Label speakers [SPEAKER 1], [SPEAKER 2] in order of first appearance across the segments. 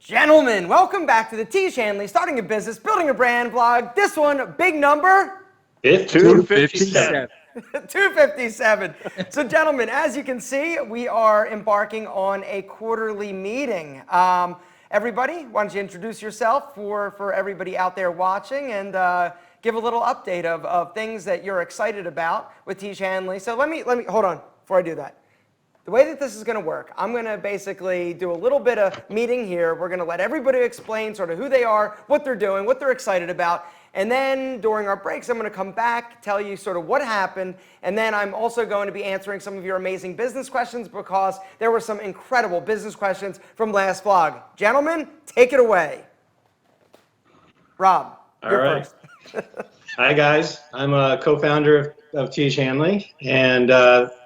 [SPEAKER 1] Gentlemen, welcome back to the Tiege Hanley Starting a Business, Building a Brand vlog. This one, big number.
[SPEAKER 2] 257.
[SPEAKER 1] 257. So gentlemen, as you can see, we are embarking on a quarterly meeting. Everybody, why don't you introduce yourself for everybody out there watching and give a little update of things that you're excited about with Tiege Hanley. So let me, hold on, before I do that. The way that this is going to work, I'm going to basically do a little bit of meeting here. We're going to let everybody explain sort of who they are, what they're doing, what they're excited about. And then during our breaks, I'm going to come back, tell you sort of what happened. And then I'm also going to be answering some of your amazing business questions because there were some incredible business questions from last vlog. Gentlemen, take it away. Rob, you're first.
[SPEAKER 2] Hi, guys. I'm a co-founder of Tiege Hanley. And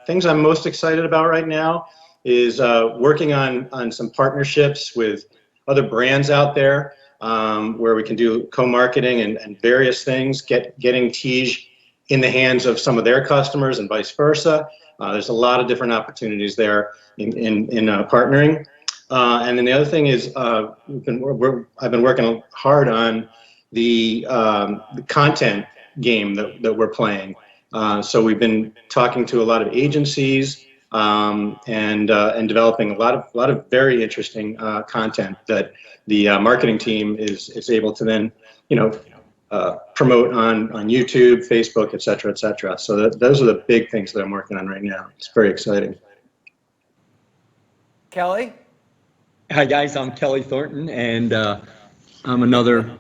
[SPEAKER 2] things I'm most excited about right now is working on some partnerships with other brands out there where we can do co-marketing and various things, getting Tiege in the hands of some of their customers and vice versa. There's a lot of different opportunities there in partnering. And then the other thing is I've been working hard on the content game that we're playing. So we've been talking to a lot of agencies and developing a lot of very interesting content that the marketing team is able to then promote on YouTube, Facebook, et cetera, et cetera. So those are the big things that I'm working on right now. It's very exciting.
[SPEAKER 1] Kelley?
[SPEAKER 3] Hi guys, I'm Kelley Thornton, and I'm another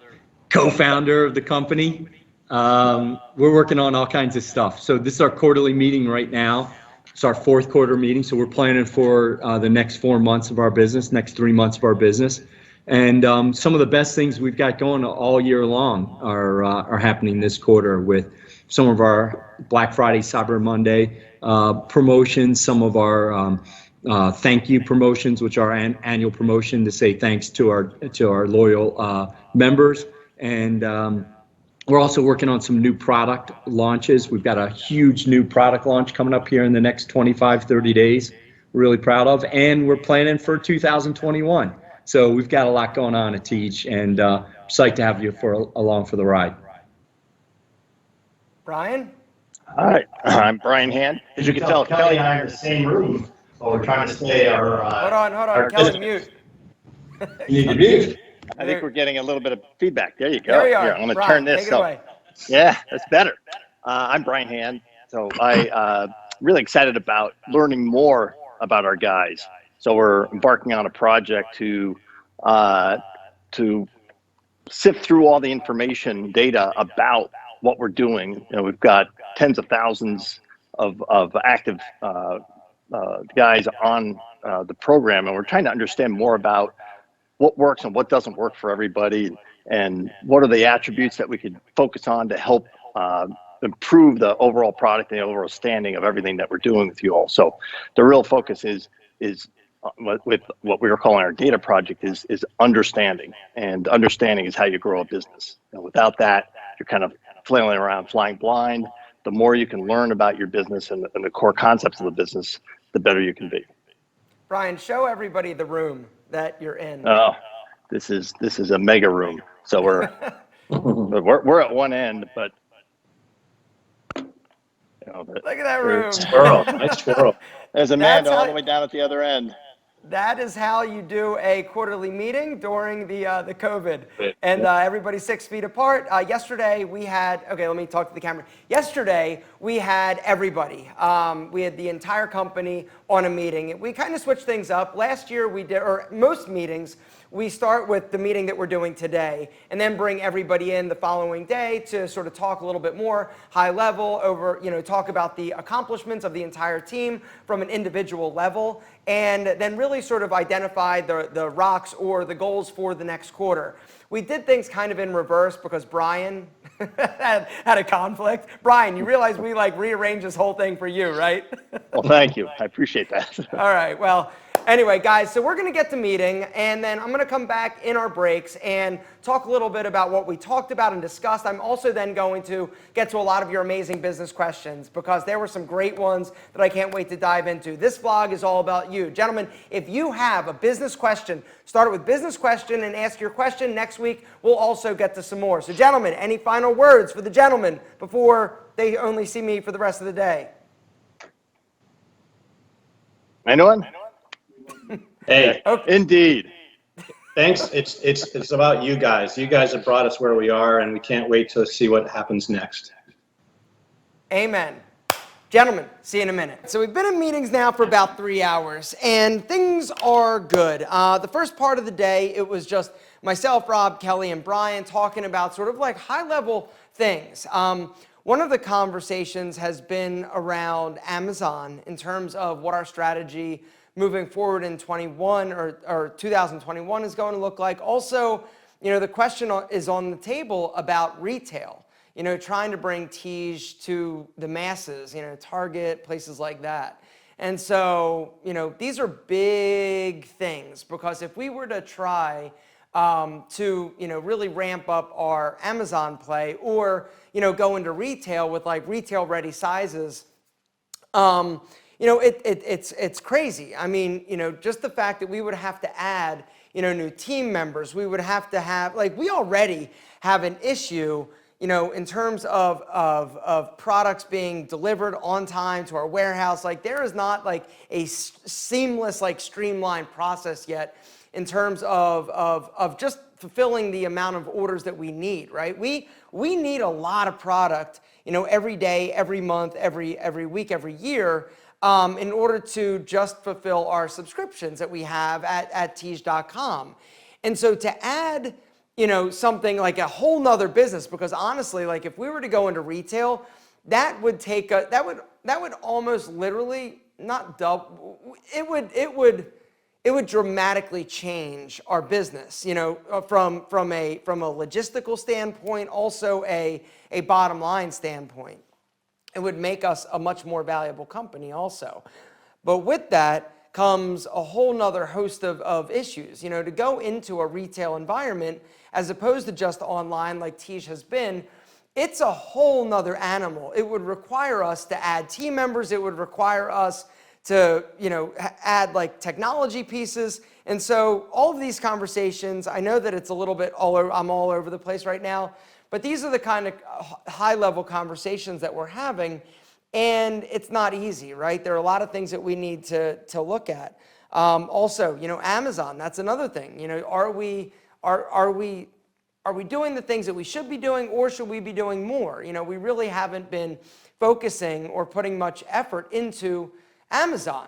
[SPEAKER 3] co-founder of the company. We're working on all kinds of stuff. So this is our quarterly meeting right now. It's our fourth quarter meeting, so we're planning for the next 4 months of our business, next 3 months of our business. And some of the best things we've got going all year long are happening this quarter with some of our Black Friday, Cyber Monday promotions, some of our thank you promotions, which are an annual promotion to say thanks to our loyal members. And we're also working on some new product launches. We've got a huge new product launch coming up here in the next 25, 30 days. We're really proud of, and we're planning for 2021. So we've got a lot going on at Tiege, and psyched to have you along for the ride.
[SPEAKER 1] Brian?
[SPEAKER 4] Hi, I'm Brian Hand. As you can tell, Kelley and I are in the same room, but we're trying to stay our...
[SPEAKER 1] Hold on, Kelley, mute.
[SPEAKER 2] You need to mute.
[SPEAKER 4] I think we're getting a little bit of feedback. There you go.
[SPEAKER 1] There we are.
[SPEAKER 4] Here, I'm going to
[SPEAKER 1] Brian,
[SPEAKER 4] turn this
[SPEAKER 1] take it away.
[SPEAKER 4] Yeah, that's better. I'm Brian Hand. So I'm really excited about learning more about our guys. So we're embarking on a project to sift through all the information, data about what we're doing. We've got tens of thousands of active guys on the program, and we're trying to understand more about what works and what doesn't work for everybody, and what are the attributes that we could focus on to help improve the overall product and the overall standing of everything that we're doing with you all. So the real focus is with what we are calling our data project is understanding, and understanding is how you grow a business. And without that, you're kind of flailing around, flying blind. The more you can learn about your business and the core concepts of the business, the better you can be.
[SPEAKER 1] Brian, show everybody the room that you're in.
[SPEAKER 4] Oh, this is a mega room. So we're at one end, but
[SPEAKER 1] look at that room.
[SPEAKER 2] Swirl, nice swirl.
[SPEAKER 4] There's Amanda all the way down at the other end.
[SPEAKER 1] That is how you do a quarterly meeting during the COVID. And everybody's 6 feet apart. Yesterday we had, okay, let me talk to the camera. Yesterday we had everybody. We had the entire company on a meeting. We kind of switched things up. Last year we did, or most meetings, we start with the meeting that we're doing today and then bring everybody in the following day to sort of talk a little bit more high level over, talk about the accomplishments of the entire team from an individual level, and then really sort of identify the rocks or the goals for the next quarter. We did things kind of in reverse because Brian had a conflict. Brian, you realize we rearranged this whole thing for you, right?
[SPEAKER 4] Well, thank you. I appreciate that.
[SPEAKER 1] All right. Well, Anyway, guys, so we're going to get to meeting, and then I'm going to come back in our breaks and talk a little bit about what we talked about and discussed. I'm also then going to get to a lot of your amazing business questions because there were some great ones that I can't wait to dive into. This vlog is all about you. Gentlemen, if you have a business question, start it with business question and ask your question. Next week, we'll also get to some more. So, gentlemen, any final words for the gentlemen before they only see me for the rest of the day?
[SPEAKER 4] Anyone?
[SPEAKER 2] Hey,
[SPEAKER 1] Okay.
[SPEAKER 4] Indeed.
[SPEAKER 2] thanks. It's about you guys. You guys have brought us where we are, and we can't wait to see what happens next.
[SPEAKER 1] Amen. Gentlemen, see you in a minute. So we've been in meetings now for about 3 hours, and things are good. The first part of the day, it was just myself, Rob, Kelley, and Brian talking about sort of like high-level things. One of the conversations has been around Amazon in terms of what our strategy moving forward in 21 or 2021 is going to look like. Also, the question is on the table about retail, trying to bring Tiege to the masses, Target, places like that. And so, these are big things because if we were to try to, really ramp up our Amazon play or, go into retail with like retail ready sizes, it's crazy. I mean, just the fact that we would have to add, new team members, we would have to have, like, we already have an issue, in terms of products being delivered on time to our warehouse. Like, there is not like a seamless, like, streamlined process yet in terms of just fulfilling the amount of orders that we need, right? We need a lot of product, every day, every month, every week, every year, in order to just fulfill our subscriptions that we have at Tiege.com. And so to add, something like a whole nother business, because honestly, like if we were to go into retail, that would take that would almost literally not double, it would dramatically change our business, from a logistical standpoint, also a bottom line standpoint. It would make us a much more valuable company also. But with that comes a whole nother host of issues. To go into a retail environment as opposed to just online like Tiege has been, it's a whole nother animal. It would require us to add team members. It would require us to, add like technology pieces. And so all of these conversations, I know that it's a little bit I'm all over the place right now, but these are the kind of high level conversations that we're having, and it's not easy, right? There are a lot of things that we need to look at. Also, Amazon, that's another thing. Are we doing the things that we should be doing, or should we be doing more? We really haven't been focusing or putting much effort into Amazon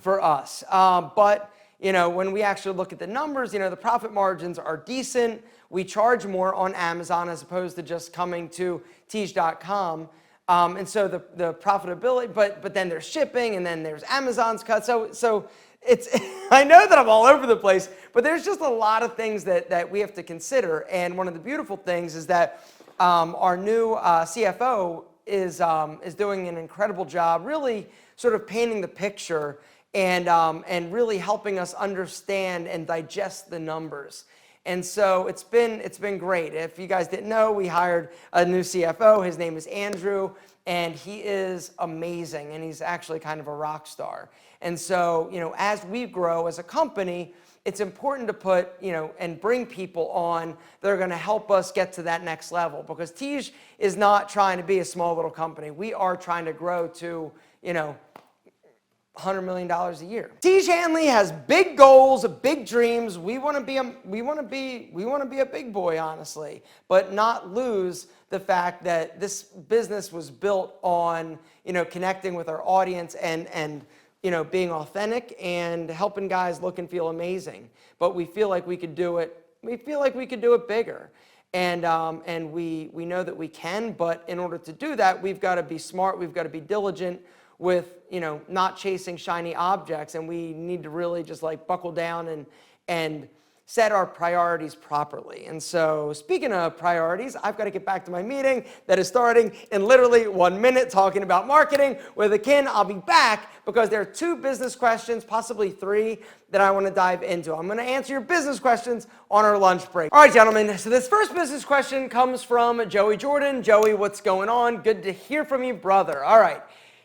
[SPEAKER 1] for us. But, when we actually look at the numbers, the profit margins are decent. We charge more on Amazon as opposed to just coming to Tiege.com. And so the profitability, but then there's shipping, and then there's Amazon's cut. So it's, I know that I'm all over the place, but there's just a lot of things that we have to consider. And one of the beautiful things is that our new CFO is doing an incredible job, really sort of painting the picture and really helping us understand and digest the numbers. And so it's been great. If you guys didn't know, we hired a new CFO. His name is Andrew, and he is amazing, and he's actually kind of a rock star. And so, as we grow as a company, it's important to put, and bring people on that are going to help us get to that next level, because Tiege is not trying to be a small little company. We are trying to grow to, $100 million a year. Tiege Hanley has big goals, big dreams. We want to be a big boy, honestly, but not lose the fact that this business was built on, connecting with our audience and being authentic and helping guys look and feel amazing. But we feel like we could do it. We feel like we could do it bigger. And we know that we can, but in order to do that, we've got to be smart. We've got to be diligent with, not chasing shiny objects. And we need to really just like buckle down and set our priorities properly. And so speaking of priorities, I've got to get back to my meeting that is starting in literally 1 minute, talking about marketing with Akin. I'll be back because there are 2 business questions, possibly 3, that I want to dive into. I'm going to answer your business questions on our lunch break. All right, gentlemen, so this first business question comes from Joey Jordan. Joey, what's going on? Good to hear from you, brother. All right.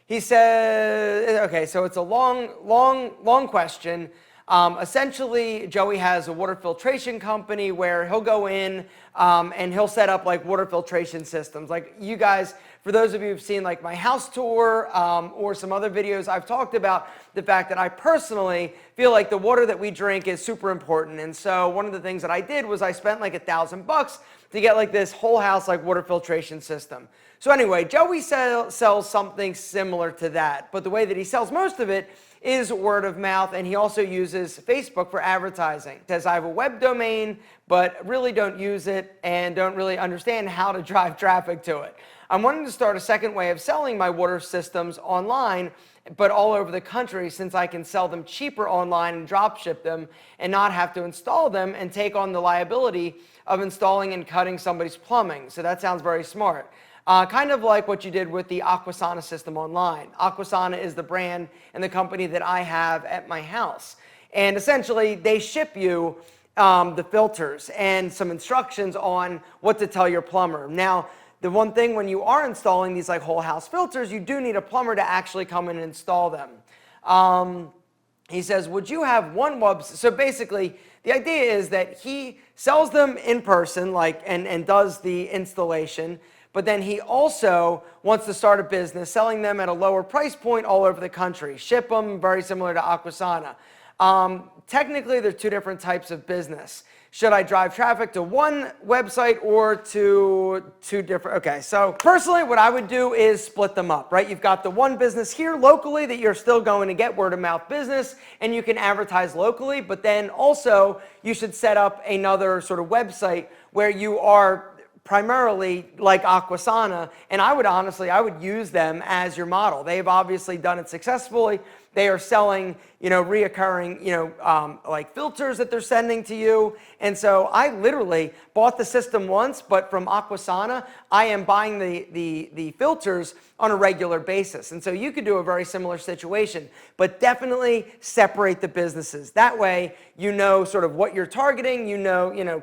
[SPEAKER 1] He says, okay, so it's a long question. Essentially, Joey has a water filtration company where he'll go in and he'll set up like water filtration systems. Like you guys, for those of you who've seen like my house tour or some other videos, I've talked about the fact that I personally feel like the water that we drink is super important. And so one of the things that I did was I spent like $1,000 to get like this whole house like water filtration system. So anyway, Joey sells something similar to that, but the way that he sells most of it is word of mouth, and he also uses Facebook for advertising. He says, I have a web domain, but really don't use it and don't really understand how to drive traffic to it. I'm wanting to start a second way of selling my water systems online, but all over the country, since I can sell them cheaper online and drop ship them and not have to install them and take on the liability of installing and cutting somebody's plumbing. So that sounds very smart. Kind of like what you did with the Aquasana system online. Aquasana is the brand and the company that I have at my house. And essentially, they ship you the filters and some instructions on what to tell your plumber. Now, the one thing when you are installing these like whole house filters, you do need a plumber to actually come in and install them. He says, would you have one website? So basically, the idea is that he sells them in person, like, and does the installation, but then he also wants to start a business selling them at a lower price point all over the country. Ship them, very similar to Aquasana. Technically, there's 2 different types of business. Should I drive traffic to one website or to 2 different? Okay, so personally, what I would do is split them up, right? You've got the one business here locally that you're still going to get word of mouth business, and you can advertise locally, but then also you should set up another sort of website where you are primarily like Aquasana, and I would use them as your model. They've obviously done it successfully. They are selling, reoccurring, like filters that they're sending to you. And so I literally bought the system once, but from Aquasana, I am buying the filters on a regular basis. And so you could do a very similar situation, but definitely separate the businesses. That way, you know sort of what you're targeting,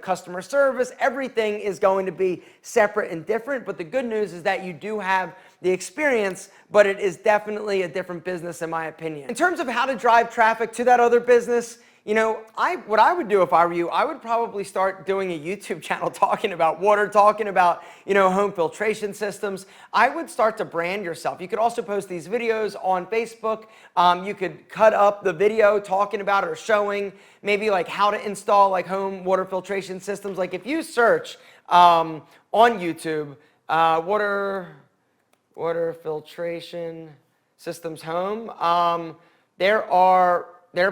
[SPEAKER 1] customer service, everything is going to be separate and different. But the good news is that you do have the experience, but it is definitely a different business in my opinion. In terms of how to drive traffic to that other business, what I would do if I were you, I would probably start doing a YouTube channel talking about water, talking about, home filtration systems. I would start to brand yourself. You could also post these videos on Facebook. You could cut up the video talking about it or showing maybe like how to install like home water filtration systems. Like if you search on YouTube, water filtration systems home, there are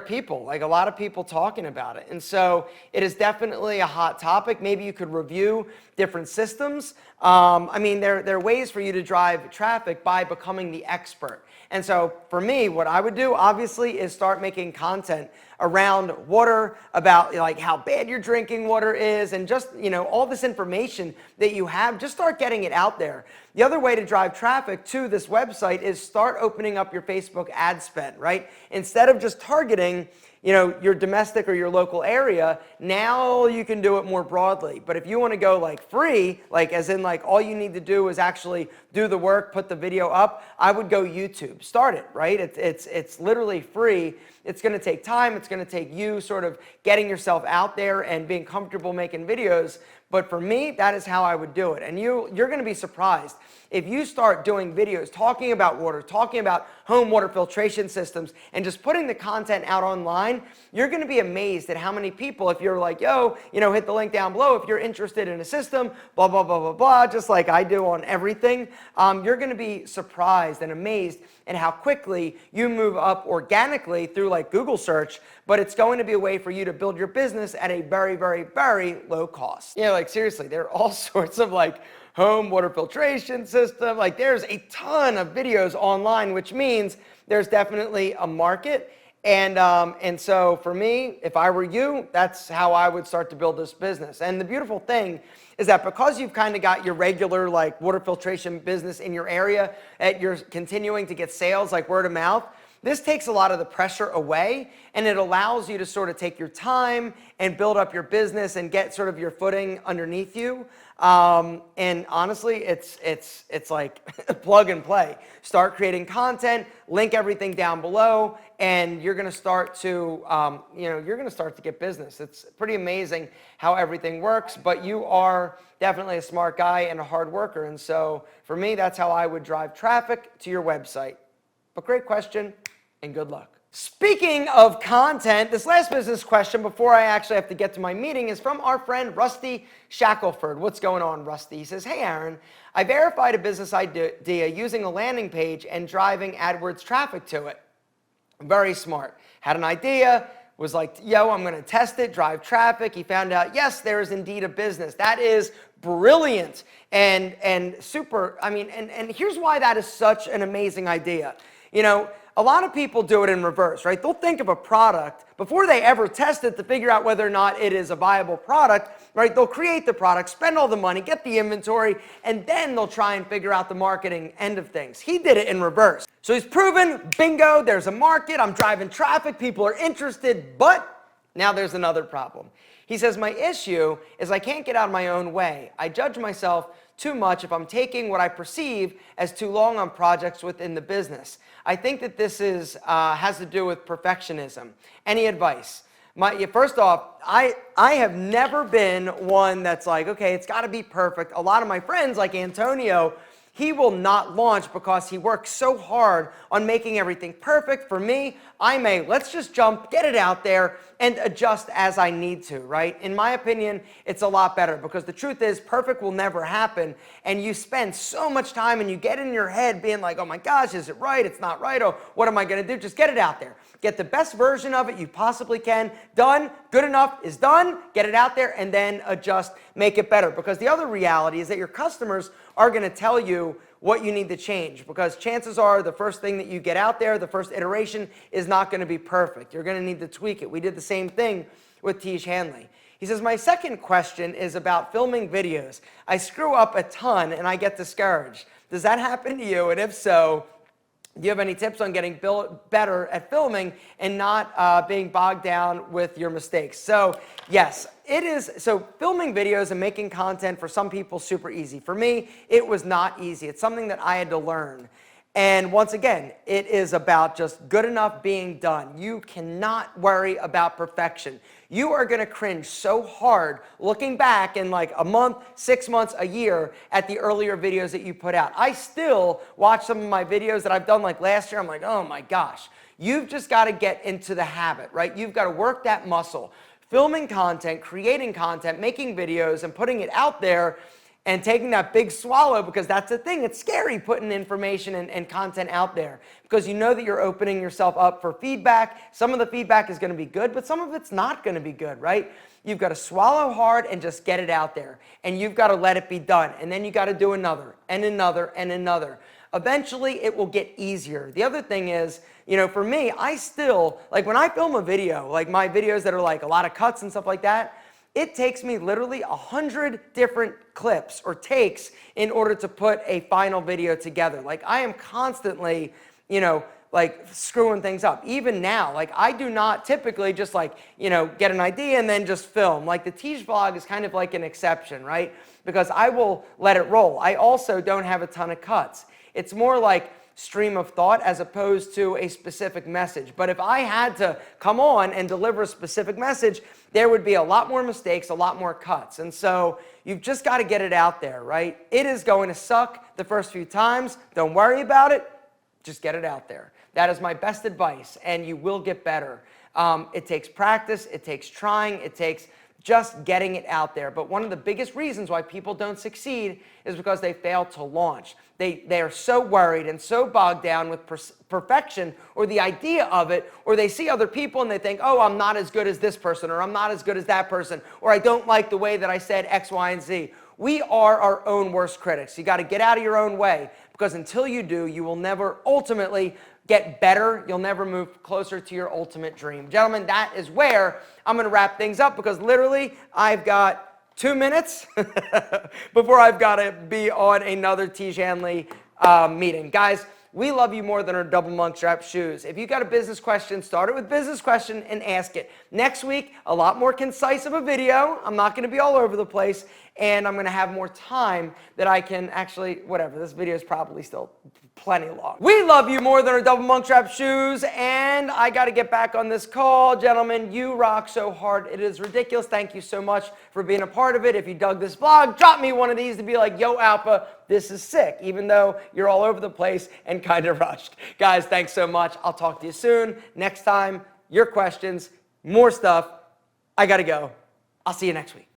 [SPEAKER 1] people, like a lot of people talking about it. And so it is definitely a hot topic. Maybe you could review different systems. There are ways for you to drive traffic by becoming the expert. And so for me, what I would do obviously is start making content around water, about like how bad your drinking water is, and just, all this information that you have, just start getting it out there. The other way to drive traffic to this website is start opening up your Facebook ad spend, right? Instead of just targeting, your domestic or your local area, now you can do it more broadly. But if you want to go like free, like as in like all you need to do is actually do the work, put the video up, I would go YouTube. Start it, right? It's literally free. It's going to take time. It's going to take you sort of getting yourself out there and being comfortable making videos. But for me, that is how I would do it. And you're going to be surprised. If you start doing videos talking about water, talking about home water filtration systems, and just putting the content out online, you're going to be amazed at how many people, if you're like, hit the link down below, if you're interested in a system, blah, blah, blah, blah, blah, just like I do on everything, you're going to be surprised and amazed at how quickly you move up organically through like Google search, but it's going to be a way for you to build your business at a very, very, very low cost. Like seriously, there are all sorts of like home water filtration system. Like there's a ton of videos online, which means there's definitely a market. And so for me, if I were you, that's how I would start to build this business. And the beautiful thing is that because you've kind of got your regular like water filtration business in your area, that you're continuing to get sales like word of mouth, This takes a lot of the pressure away, and it allows you to sort of take your time and build up your business and get sort of your footing underneath you. And honestly, it's like plug and play. Start creating content, link everything down below, and you're going to start to, you're going to start to get business. It's pretty amazing how everything works, but you are definitely a smart guy and a hard worker. And so for me, that's how I would drive traffic to your website. But great question, and good luck. Speaking of content, this last business question before I actually have to get to my meeting is from our friend Rusty Shackelford. What's going on, Rusty? He says, hey, Aaron, I verified a business idea using a landing page and driving AdWords traffic to it. Very smart. Had an idea, was like, yo, I'm going to test it, drive traffic. He found out, yes, there is indeed a business. That is brilliant and super. I mean, and here's why that is such an amazing idea. You know, a lot of people do it in reverse, right? They'll think of a product before they ever test it to figure out whether or not it is a viable product, right? They'll create the product, spend all the money, get the inventory, and then they'll try and figure out the marketing end of things. He did it in reverse. So he's proven, bingo, there's a market, I'm driving traffic, people are interested, but now there's another problem. He says, my issue is I can't get out of my own way. I judge myself too much if I'm taking what I perceive as too long on projects within the business. I think that this has to do with perfectionism. Any advice? First off, I have never been one that's like, okay, it's got to be perfect. A lot of my friends, like Antonio, he will not launch because he works so hard on making everything perfect. For me, let's just jump, get it out there, and adjust as I need to, right? In my opinion, it's a lot better because the truth is perfect will never happen, and you spend so much time and you get in your head being like, oh my gosh, is it right? It's not right. Oh, what am I going to do? Just get it out there. Get the best version of it you possibly can. Done, good enough is done. Get it out there and then adjust, make it better. Because the other reality is that your customers are going to tell you what you need to change, because chances are the first thing that you get out there, the first iteration, is not going to be perfect. You're going to need to tweak it. We did the same thing with Tiege Hanley. He says, my second question is about filming videos. I screw up a ton and I get discouraged. Does that happen to you? And if so, do you have any tips on getting better at filming and not being bogged down with your mistakes? So yes, it is. So filming videos and making content for some people super easy. For me, it was not easy. It's something that I had to learn. And once again, it is about just good enough being done. You cannot worry about perfection. You are going to cringe so hard looking back in like a month, 6 months, a year at the earlier videos that you put out. I still watch some of my videos that I've done like last year. I'm like, oh my gosh. You've just got to get into the habit, right? You've got to work that muscle. Filming content, creating content, making videos, and putting it out there, and taking that big swallow, because that's the thing. It's scary putting information and content out there because you know that you're opening yourself up for feedback. Some of the feedback is going to be good, but some of it's not going to be good, right? You've got to swallow hard and just get it out there, and you've got to let it be done, and then you got to do another and another and another. Eventually, it will get easier. The other thing is, you know, for me, I still, like when I film a video, like my videos that are like a lot of cuts and stuff like that, it takes me literally 100 different clips or takes in order to put a final video together. Like I am constantly, you know, like screwing things up. Even now, like I do not typically just like, you know, get an idea and then just film. Like the Tiege vlog is kind of like an exception, right? Because I will let it roll. I also don't have a ton of cuts. It's more like stream of thought as opposed to a specific message. But if I had to come on and deliver a specific message, there would be a lot more mistakes, a lot more cuts. And so you've just got to get it out there, right? It is going to suck the first few times. Don't worry about it. Just get it out there. That is my best advice, and you will get better. It takes practice. It takes trying. It takes just getting it out there. But one of the biggest reasons why people don't succeed is because they fail to launch. They are so worried and so bogged down with perfection or the idea of it, or they see other people and they think, oh, I'm not as good as this person, or I'm not as good as that person, or I don't like the way that I said X, Y, and Z. We are our own worst critics. You got to get out of your own way, because until you do, you will never ultimately get better. You'll never move closer to your ultimate dream. Gentlemen, that is where I'm going to wrap things up, because literally I've got 2 minutes before I've got to be on another Tiege Hanley meeting. Guys, we love you more than our double monk strap shoes. If you got a business question, start it with business question and ask it. Next week, a lot more concise of a video. I'm not going to be all over the place, and I'm going to have more time that I can actually, whatever, this video is probably still plenty long. We love you more than our double monk strap shoes, and I got to get back on this call. Gentlemen, you rock so hard. It is ridiculous. Thank you so much for being a part of it. If you dug this vlog, drop me one of these to be like, yo, Alpha, this is sick, even though you're all over the place and kind of rushed. Guys, thanks so much. I'll talk to you soon. Next time, your questions, more stuff. I got to go. I'll see you next week.